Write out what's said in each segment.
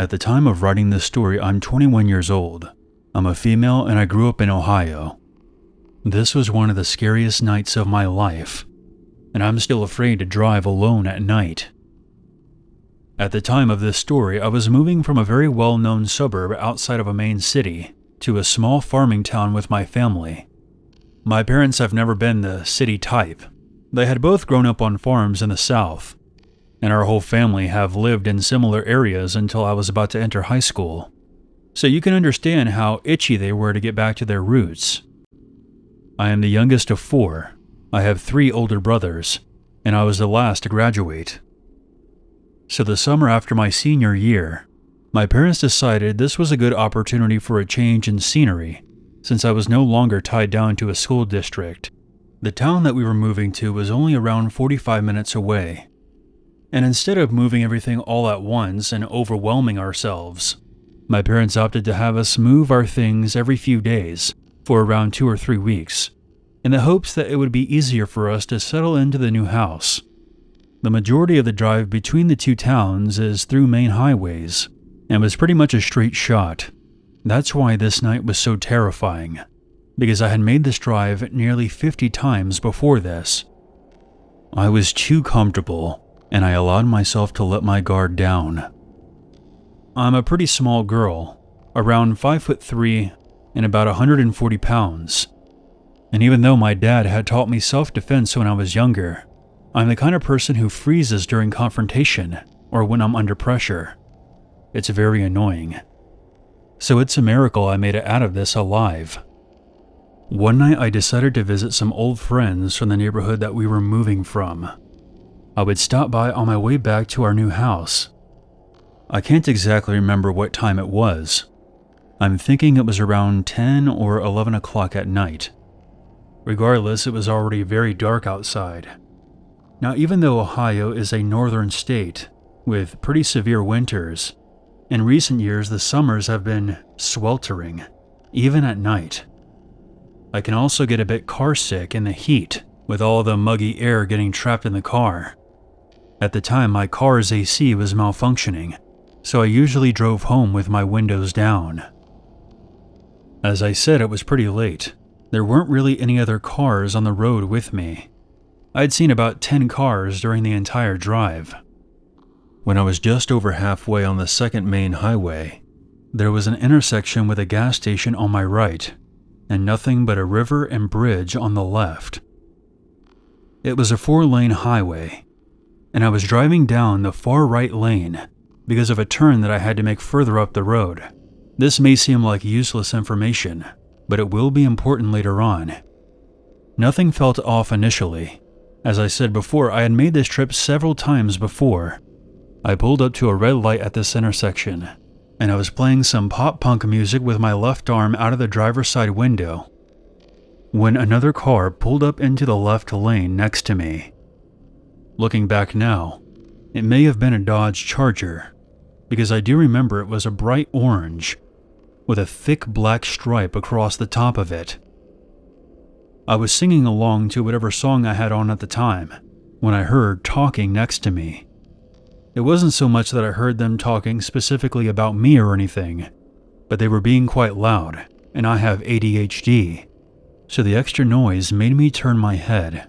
At the time of writing this story, I'm 21 years old. I'm a female and I grew up in Ohio. This was one of the scariest nights of my life, and I'm still afraid to drive alone at night. At the time of this story, I was moving from a very well-known suburb outside of a main city to a small farming town with my family. My parents have never been the city type. They had both grown up on farms in the South, and our whole family have lived in similar areas until I was about to enter high school. So you can understand how itchy they were to get back to their roots. I am the youngest of 4. I have 3 older brothers, and I was the last to graduate. So the summer after my senior year, my parents decided this was a good opportunity for a change in scenery, since I was no longer tied down to a school district. The town that we were moving to was only around 45 minutes away, and instead of moving everything all at once and overwhelming ourselves, my parents opted to have us move our things every few days for around 2 or 3 weeks, in the hopes that it would be easier for us to settle into the new house. The majority of the drive between the 2 towns is through main highways, and was pretty much a straight shot. That's why this night was so terrifying, because I had made this drive nearly 50 times before this. I was too comfortable, and I allowed myself to let my guard down. I'm a pretty small girl, around 5'3" and about 140 pounds. And even though my dad had taught me self-defense when I was younger, I'm the kind of person who freezes during confrontation or when I'm under pressure. It's very annoying. So it's a miracle I made it out of this alive. One night I decided to visit some old friends from the neighborhood that we were moving from. I would stop by on my way back to our new house. I can't exactly remember what time it was. I'm thinking it was around 10 or 11 o'clock at night. Regardless, it was already very dark outside. Now, even though Ohio is a northern state with pretty severe winters, in recent years the summers have been sweltering, even at night. I can also get a bit car sick in the heat with all the muggy air getting trapped in the car. At the time, my car's AC was malfunctioning, so I usually drove home with my windows down. As I said, it was pretty late. There weren't really any other cars on the road with me. I'd seen about 10 cars during the entire drive. When I was just over halfway on the second main highway, there was an intersection with a gas station on my right, and nothing but a river and bridge on the left. It was a 4-lane highway, and I was driving down the far right lane because of a turn that I had to make further up the road. This may seem like useless information, but it will be important later on. Nothing felt off initially. As I said before, I had made this trip several times before. I pulled up to a red light at this intersection, and I was playing some pop-punk music with my left arm out of the driver's side window, when another car pulled up into the left lane next to me. Looking back now, it may have been a Dodge Charger, because I do remember it was a bright orange, with a thick black stripe across the top of it. I was singing along to whatever song I had on at the time, when I heard talking next to me. It wasn't so much that I heard them talking specifically about me or anything, but they were being quite loud, and I have ADHD, so the extra noise made me turn my head.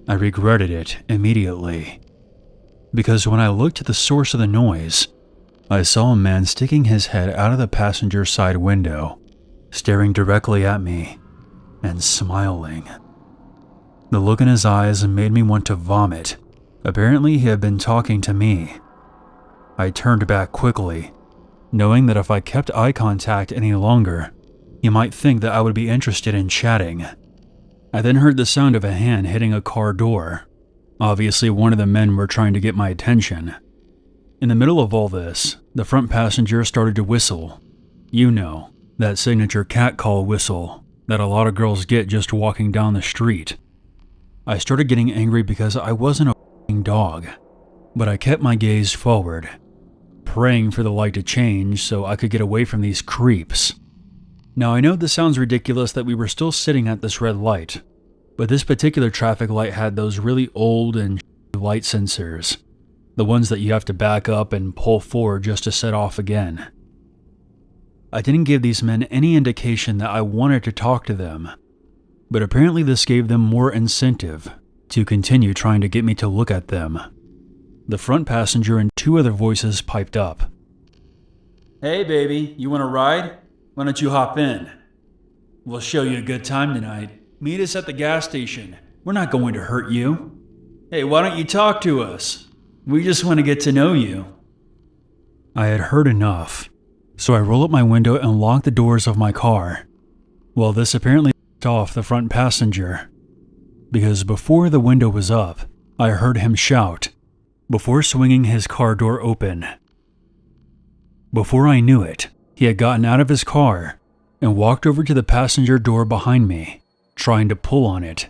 I regretted it immediately, because when I looked at the source of the noise, I saw a man sticking his head out of the passenger side window, staring directly at me, and smiling. The look in his eyes made me want to vomit. Apparently he had been talking to me. I turned back quickly, knowing that if I kept eye contact any longer, he might think that I would be interested in chatting. I then heard the sound of a hand hitting a car door. Obviously, one of the men were trying to get my attention. In the middle of all this, the front passenger started to whistle. You know, that signature cat call whistle that a lot of girls get just walking down the street. I started getting angry because I wasn't a f***ing dog, but I kept my gaze forward, praying for the light to change so I could get away from these creeps. Now I know this sounds ridiculous that we were still sitting at this red light, but this particular traffic light had those really old and light sensors. the ones that you have to back up and pull forward just to set off again. I didn't give these men any indication that I wanted to talk to them, but apparently this gave them more incentive to continue trying to get me to look at them. The front passenger and two other voices piped up. "Hey baby, you want a ride? Why don't you hop in? We'll show you a good time tonight. Meet us at the gas station. We're not going to hurt you. Hey, why don't you talk to us? We just want to get to know you." I had heard enough, so I rolled up my window and locked the doors of my car. Well, this apparently pissed off the front passenger, because before the window was up, I heard him shout, before swinging his car door open. Before I knew it, he had gotten out of his car and walked over to the passenger door behind me, trying to pull on it.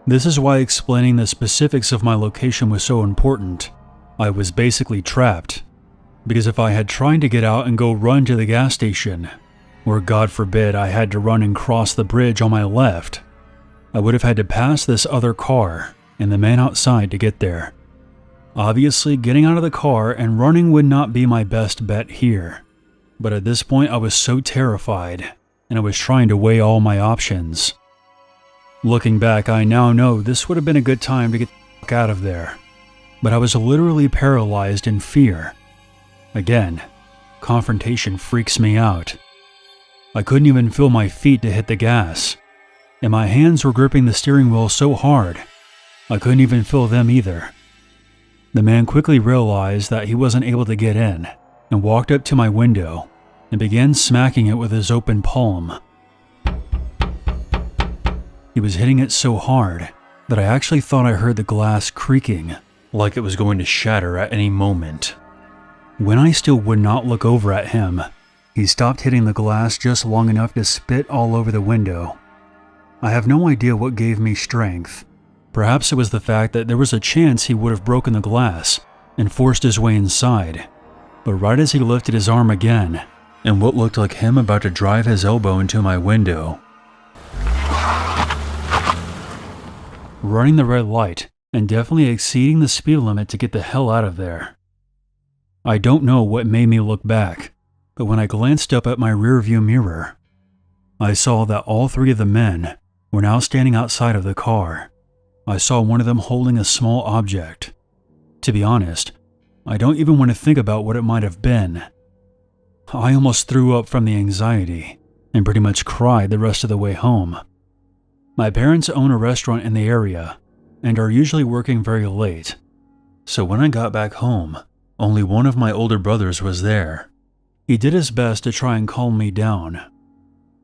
This is why explaining the specifics of my location was so important. I was basically trapped, because if I had tried to get out and go run to the gas station, or God forbid I had to run and cross the bridge on my left, I would have had to pass this other car and the man outside to get there. Obviously, getting out of the car and running would not be my best bet here, but at this point I was so terrified, and I was trying to weigh all my options. Looking back, I now know this would have been a good time to get the fuck out of there, but I was literally paralyzed in fear. Again, confrontation freaks me out. I couldn't even feel my feet to hit the gas, and my hands were gripping the steering wheel so hard, I couldn't even feel them either. The man quickly realized that he wasn't able to get in and walked up to my window and began smacking it with his open palm. He was hitting it so hard that I actually thought I heard the glass creaking, like it was going to shatter at any moment. When I still would not look over at him, he stopped hitting the glass just long enough to spit all over the window. I have no idea what gave me strength. Perhaps it was the fact that there was a chance he would have broken the glass and forced his way inside. But right as he lifted his arm again, and what looked like him about to drive his elbow into my window, running the red light and definitely exceeding the speed limit to get the hell out of there. I don't know what made me look back, but when I glanced up at my rearview mirror, I saw that all three of the men were now standing outside of the car. I saw one of them holding a small object. To be honest, I don't even want to think about what it might have been. I almost threw up from the anxiety and pretty much cried the rest of the way home. My parents own a restaurant in the area and are usually working very late, so when I got back home, only one of my older brothers was there. He did his best to try and calm me down,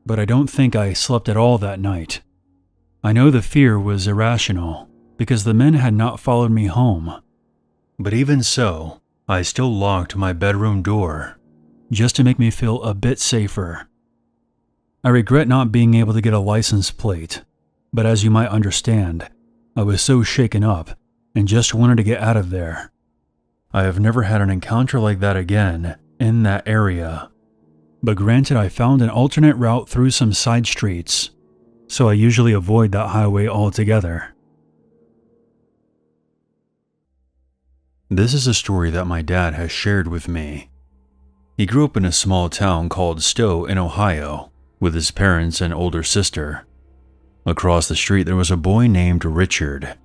but I don't think I slept at all that night. I know the fear was irrational because the men had not followed me home, but even so, I still locked my bedroom door just to make me feel a bit safer. I regret not being able to get a license plate, but as you might understand, I was so shaken up and just wanted to get out of there. I have never had an encounter like that again in that area, but granted I found an alternate route through some side streets, so I usually avoid that highway altogether. This is a story that my dad has shared with me. He grew up in a small town called Stowe in Ohio with his parents and older sister. Across the street there was a boy named Richard.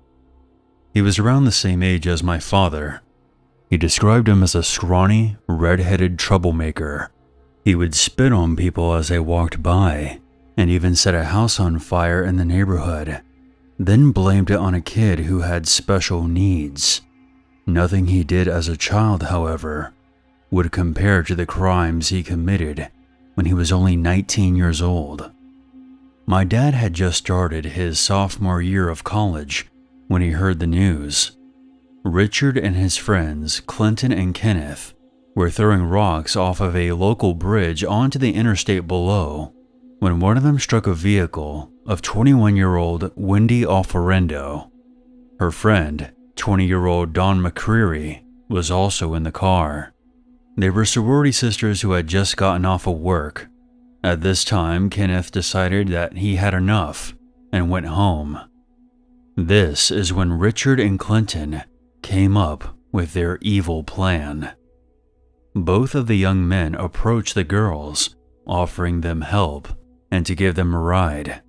He was around the same age as my father. He described him as a scrawny, red-headed troublemaker. He would spit on people as they walked by, and even set a house on fire in the neighborhood, then blamed it on a kid who had special needs. Nothing he did as a child, however, would compare to the crimes he committed when he was only 19 years old. My dad had just started his sophomore year of college when he heard the news. Richard and his friends, Clinton and Kenneth, were throwing rocks off of a local bridge onto the interstate below when one of them struck a vehicle of 21-year-old Wendy Alferendo. Her friend, 20-year-old Dawn McCreary, was also in the car. They were sorority sisters who had just gotten off of work. At this time, Kenneth decided that he had enough and went home. This is when Richard and Clinton came up with their evil plan. Both of the young men approached the girls, offering them help and to give them a ride.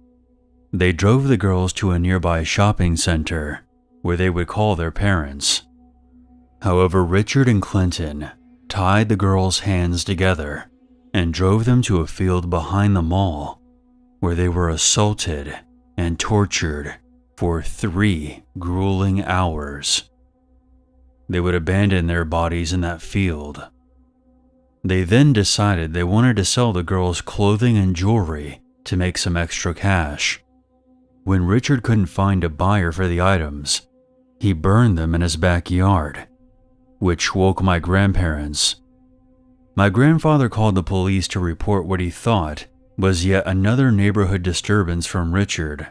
They drove the girls to a nearby shopping center where they would call their parents. However, Richard and Clinton tied the girls' hands together and drove them to a field behind the mall where they were assaulted and tortured for 3 grueling hours. They would abandon their bodies in that field. They then decided they wanted to sell the girls' clothing and jewelry to make some extra cash. When Richard couldn't find a buyer for the items, he burned them in his backyard, which woke my grandparents. My grandfather called the police to report what he thought was yet another neighborhood disturbance from Richard.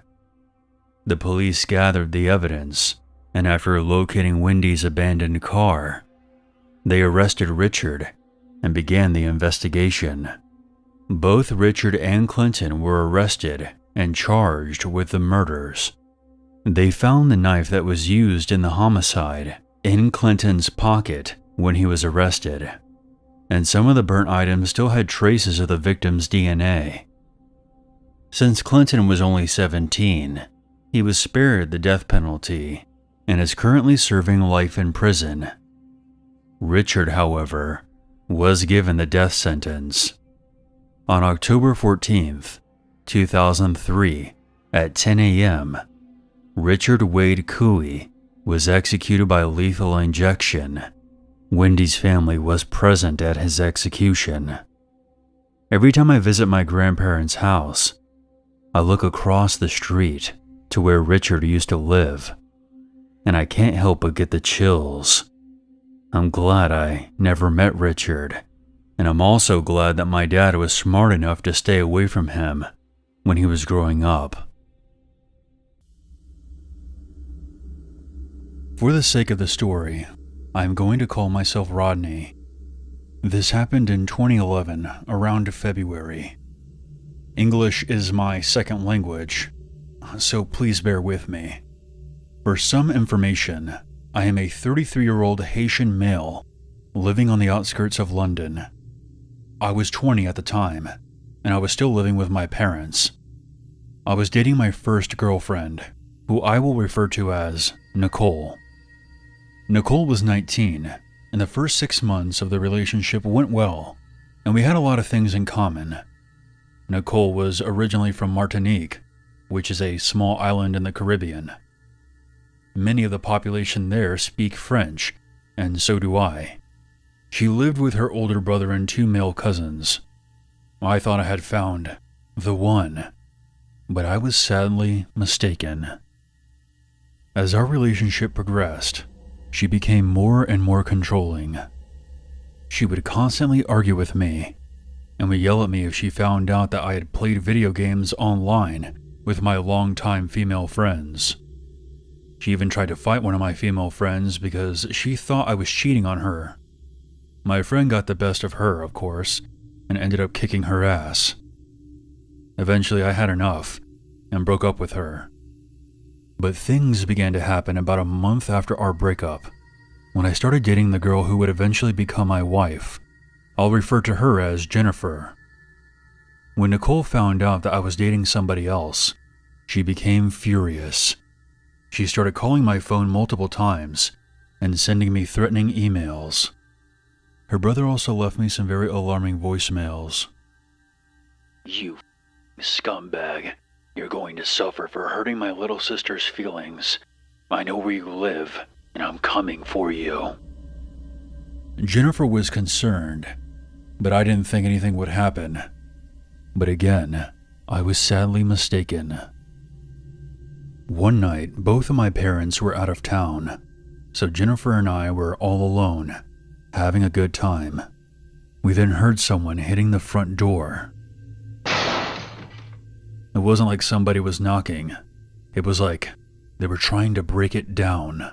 The police gathered the evidence, and after locating Wendy's abandoned car, they arrested Richard and began the investigation. Both Richard and Clinton were arrested and charged with the murders. They found the knife that was used in the homicide in Clinton's pocket when he was arrested, and some of the burnt items still had traces of the victim's DNA. Since Clinton was only 17, he was spared the death penalty and is currently serving life in prison. Richard, however, was given the death sentence. On October 14th, 2003, at 10 a.m., Richard Wade Cooey was executed by lethal injection. Wendy's family was present at his execution. Every time I visit my grandparents' house, I look across the street to where Richard used to live, and I can't help but get the chills. I'm glad I never met Richard, and I'm also glad that my dad was smart enough to stay away from him when he was growing up. For the sake of the story, I'm going to call myself Rodney. This happened in 2011, around February. English is my second language, so please bear with me. For some information, I am a 33-year-old Haitian male living on the outskirts of London. I was 20 at the time, and I was still living with my parents. I was dating my first girlfriend, who I will refer to as Nicole. Nicole was 19, and the first 6 months of the relationship went well, and we had a lot of things in common. Nicole was originally from Martinique, which is a small island in the Caribbean. Many of the population there speak French, and so do I. She lived with her older brother and 2 male cousins. I thought I had found the one, but I was sadly mistaken. As our relationship progressed, she became more and more controlling. She would constantly argue with me, and would yell at me if she found out that I had played video games online with my longtime female friends. She even tried to fight one of my female friends because she thought I was cheating on her. My friend got the best of her, of course, and ended up kicking her ass. Eventually, I had enough and broke up with her. But things began to happen about a month after our breakup, when I started dating the girl who would eventually become my wife. I'll refer to her as Jennifer. When Nicole found out that I was dating somebody else, she became furious. She started calling my phone multiple times and sending me threatening emails. Her brother also left me some very alarming voicemails. "You scumbag. You're going to suffer for hurting my little sister's feelings. I know where you live, and I'm coming for you." Jennifer was concerned, but I didn't think anything would happen. But again, I was sadly mistaken. One night, both of my parents were out of town, so Jennifer and I were all alone, having a good time. We then heard someone hitting the front door. It wasn't like somebody was knocking. It was like they were trying to break it down.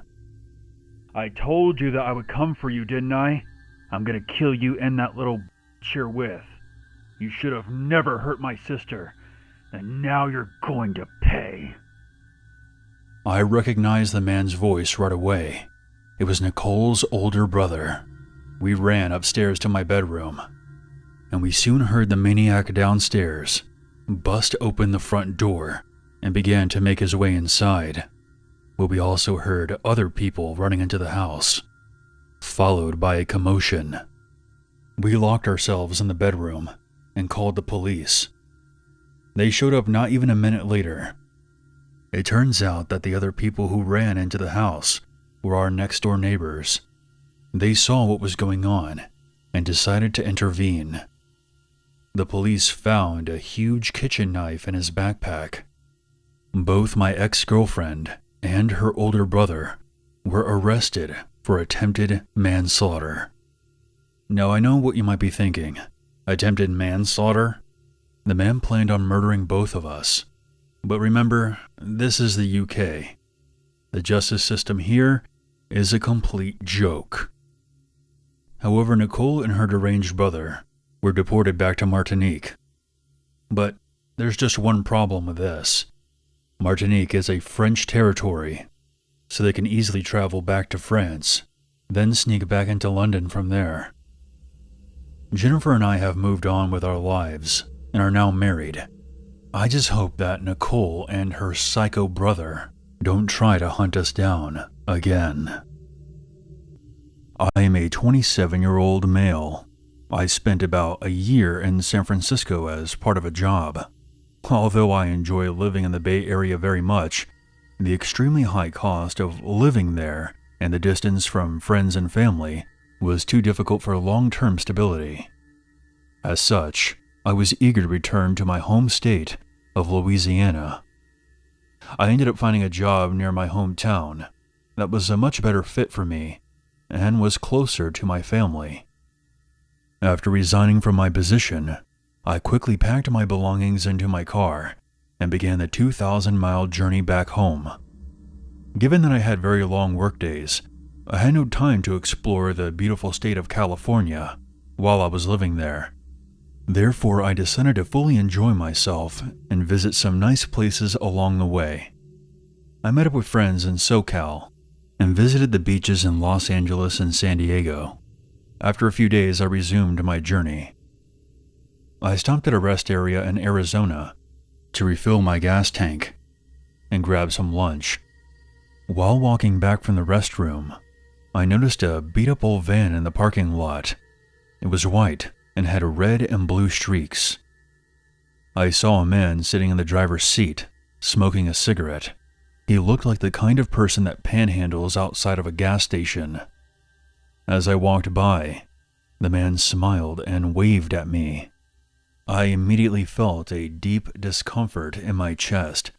"I told you that I would come for you, didn't I? I'm gonna kill you and that little bitch you're with. You should have never hurt my sister, and now you're going to pay." I recognized the man's voice right away. It was Nicole's older brother. We ran upstairs to my bedroom, and we soon heard the maniac downstairs bust open the front door and began to make his way inside. But we also heard other people running into the house, followed by a commotion. We locked ourselves in the bedroom and called the police. They showed up not even a minute later. It turns out that the other people who ran into the house were our next-door neighbors. They saw what was going on and decided to intervene. The police found a huge kitchen knife in his backpack. Both my ex-girlfriend and her older brother were arrested for attempted manslaughter. Now I know what you might be thinking. Attempted manslaughter? The man planned on murdering both of us. But remember, this is the UK. The justice system here is a complete joke. However, Nicole and her deranged brother were deported back to Martinique. But there's just one problem with this. Martinique is a French territory, so they can easily travel back to France, then sneak back into London from there. Jennifer and I have moved on with our lives and are now married. I just hope that Nicole and her psycho brother don't try to hunt us down again. I am a 27-year-old male. I spent about a year in San Francisco as part of a job. Although I enjoy living in the Bay Area very much, the extremely high cost of living there and the distance from friends and family was too difficult for long-term stability. As such, I was eager to return to my home state of Louisiana. I ended up finding a job near my hometown that was a much better fit for me and was closer to my family. After resigning from my position, I quickly packed my belongings into my car and began the 2,000-mile journey back home. Given that I had very long workdays, I had no time to explore the beautiful state of California while I was living there. Therefore, I decided to fully enjoy myself and visit some nice places along the way. I met up with friends in SoCal and visited the beaches in Los Angeles and San Diego. After a few days, I resumed my journey. I stopped at a rest area in Arizona to refill my gas tank and grab some lunch. While walking back from the restroom, I noticed a beat-up old van in the parking lot. It was white and had red and blue streaks. I saw a man sitting in the driver's seat, smoking a cigarette. He looked like the kind of person that panhandles outside of a gas station. As I walked by, the man smiled and waved at me. I immediately felt a deep discomfort in my chest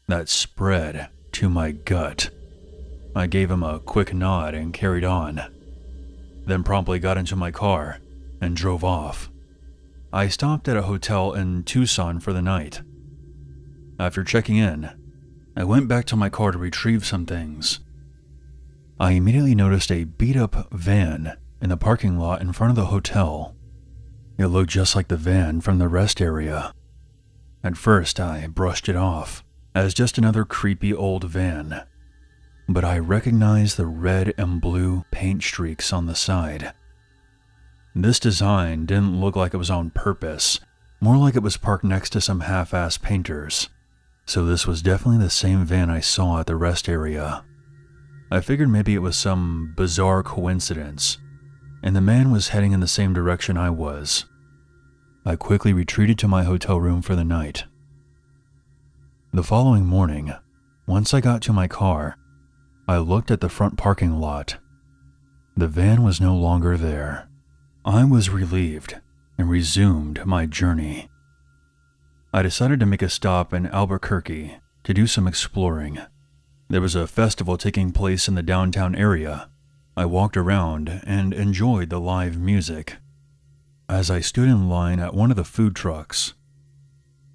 that spread to my gut. I gave him a quick nod and carried on, then promptly got into my car and drove off. I stopped at a hotel in Tucson for the night. After checking in, I went back to my car to retrieve some things. I immediately noticed a beat-up van in the parking lot in front of the hotel. It looked just like the van from the rest area. At first, I brushed it off as just another creepy old van, but I recognized the red and blue paint streaks on the side. This design didn't look like it was on purpose, more like it was parked next to some half-assed painters. So this was definitely the same van I saw at the rest area. I figured maybe it was some bizarre coincidence, and the man was heading in the same direction I was. I quickly retreated to my hotel room for the night. The following morning, once I got to my car, I looked at the front parking lot. The van was no longer there. I was relieved and resumed my journey. I decided to make a stop in Albuquerque to do some exploring. There was a festival taking place in the downtown area. I walked around and enjoyed the live music. As I stood in line at one of the food trucks,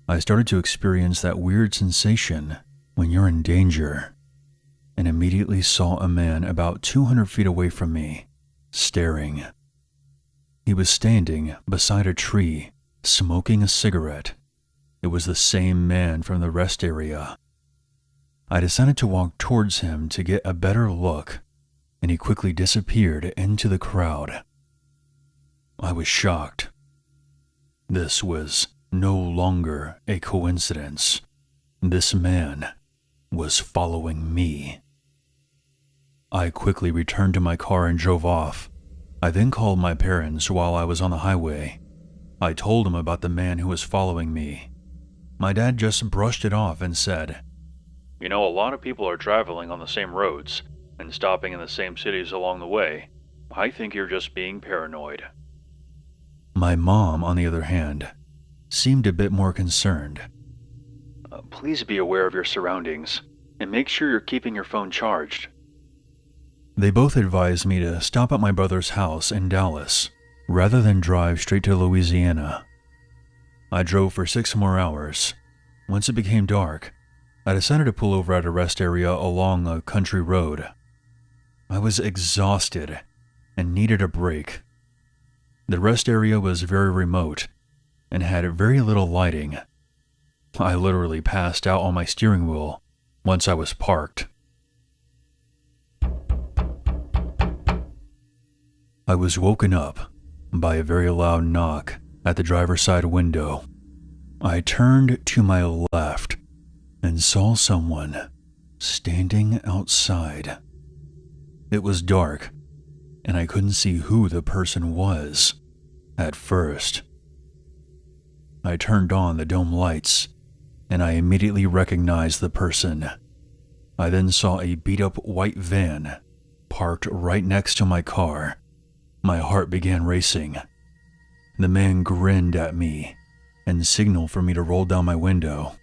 I started to experience that weird sensation when you're in danger, and immediately saw a man about 200 feet away from me, staring. He was standing beside a tree, smoking a cigarette. It was the same man from the rest area. I decided to walk towards him to get a better look, and he quickly disappeared into the crowd. I was shocked. This was no longer a coincidence. This man was following me. I quickly returned to my car and drove off. I then called my parents while I was on the highway. I told them about the man who was following me. My dad just brushed it off and said, "You know, a lot of people are traveling on the same roads and stopping in the same cities along the way. I think you're just being paranoid." My mom, on the other hand, seemed a bit more concerned. "Please be aware of your surroundings and make sure you're keeping your phone charged." They both advised me to stop at my brother's house in Dallas rather than drive straight to Louisiana. I drove for 6 more hours. Once it became dark, I decided to pull over at a rest area along a country road. I was exhausted and needed a break. The rest area was very remote and had very little lighting. I literally passed out on my steering wheel once I was parked. I was woken up by a very loud knock at the driver's side window. I turned to my left and saw someone standing outside. It was dark, and I couldn't see who the person was at first. I turned on the dome lights, and I immediately recognized the person. I then saw a beat-up white van parked right next to my car. My heart began racing. The man grinned at me and signaled for me to roll down my window.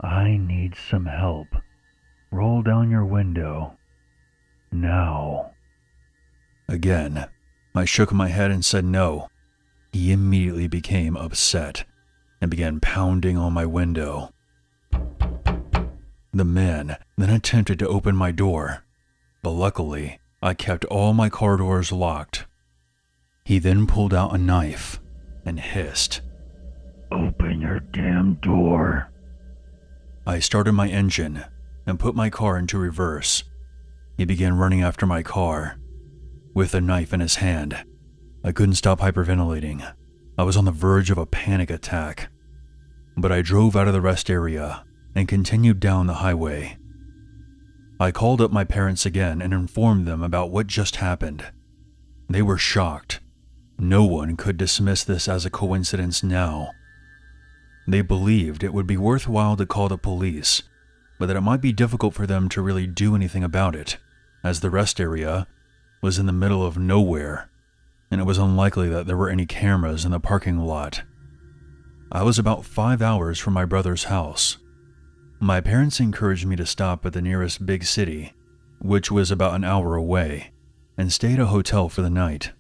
"I need some help. Roll down your window. Now." Again, I shook my head and said no. He immediately became upset and began pounding on my window. The man then attempted to open my door, but luckily, I kept all my car doors locked. He then pulled out a knife and hissed, "Open your damn door." I started my engine and put my car into reverse. He began running after my car with a knife in his hand. I couldn't stop hyperventilating. I was on the verge of a panic attack. But I drove out of the rest area and continued down the highway. I called up my parents again and informed them about what just happened. They were shocked. No one could dismiss this as a coincidence now. They believed it would be worthwhile to call the police, but that it might be difficult for them to really do anything about it, as the rest area was in the middle of nowhere, and it was unlikely that there were any cameras in the parking lot. I was about 5 hours from my brother's house. My parents encouraged me to stop at the nearest big city, which was about an hour away, and stay at a hotel for the night.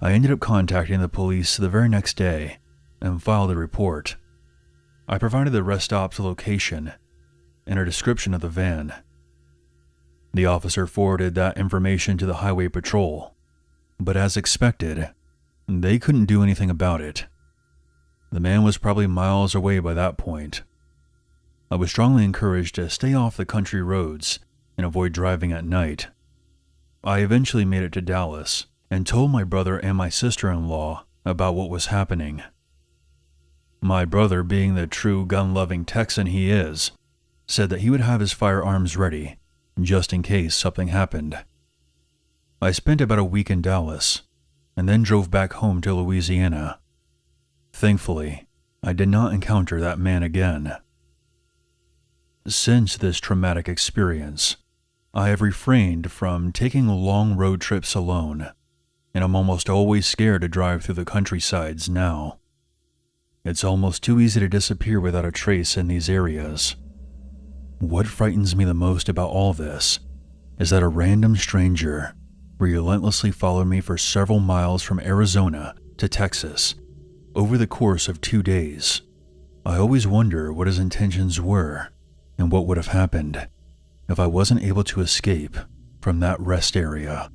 I ended up contacting the police the very next day and filed a report. I provided the rest stop's location and a description of the van. The officer forwarded that information to the highway patrol, but as expected, they couldn't do anything about it. The man was probably miles away by that point. I was strongly encouraged to stay off the country roads and avoid driving at night. I eventually made it to Dallas and told my brother and my sister-in-law about what was happening. My brother, being the true gun-loving Texan he is, said that he would have his firearms ready just in case something happened. I spent about a week in Dallas and then drove back home to Louisiana. Thankfully, I did not encounter that man again. Since this traumatic experience, I have refrained from taking long road trips alone, and I'm almost always scared to drive through the countrysides now. It's almost too easy to disappear without a trace in these areas. What frightens me the most about all this is that a random stranger relentlessly followed me for several miles from Arizona to Texas over the course of 2 days. I always wonder what his intentions were and what would have happened if I wasn't able to escape from that rest area.